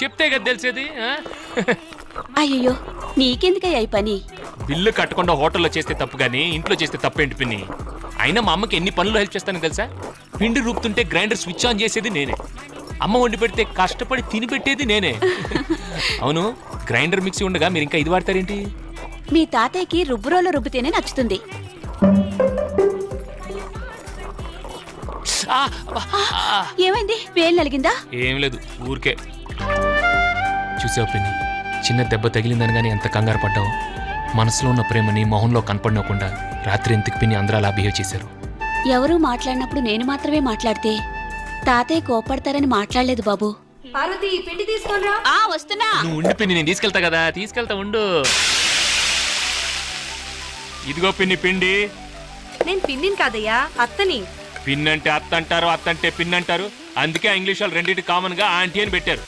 చెప్తే కదా తెలిసేది. అయ్యో నీకెందుకయ్యా ఈ పని? బిల్లు కట్టకుండా హోటల్లో చేస్తే తప్పు కానీ ఇంట్లో చేస్తే తప్పేంటి పిన్ని? అయినా మా అమ్మకి ఎన్ని పనులు హెల్ప్ చేస్తాను తెలుసా? పిండి రూపుతుంటే గ్రైండర్ స్విచ్ ఆన్ చేసేది నేనే, అమ్మ వండి పెడితే కష్టపడి తిని పెట్టేది నేనే. అవును, గ్రైండర్ మిక్సీ ఉండగా మీరు ఇంకా ఇది వాడతారేంటి? మీ తాతయ్యకి రుబ్బురోలు రుబ్బితేనే నచ్చుతుంది. ఏమైంది? వేలు నలిగిందా? ఏం లేదు, ఊరికే. చూసావు పిన్ని, చిన్న దెబ్బ తగిలిందని కానీ ఎంత కంగారు పడ్డావు. మనసులో ఉన్న ప్రేమని మొహంలో కనపడకుండా రాత్రి ఎంతకు పిన్ని అందరూ అలా బిహేవ్ చేశారు. ఎవరూ మాట్లాడినప్పుడు నేను మాత్రమే మాట్లాడితే తాతయ్య కోపడతారని మాట్లాడలేదు బాబు. పార్వతి పిండి తీసుకోరా. వస్తున్నా. నువ్వు ఉండి పిన్ని, నేను తీసుకెళ్తా కదా. తీసుకెళ్తా ఉండు. ఇదిగో పిన్ని పిండి. నేను పిన్నిని కాదయ్యా, అత్తని. పిన్ అంటే అత్త అంటారు, అత్త అంటే పిన్ అంటారు. అందుకే ఇంగ్లీష్ వాళ్ళు రెండింటి కామన్ గా ఆంటీ అని పెట్టారు.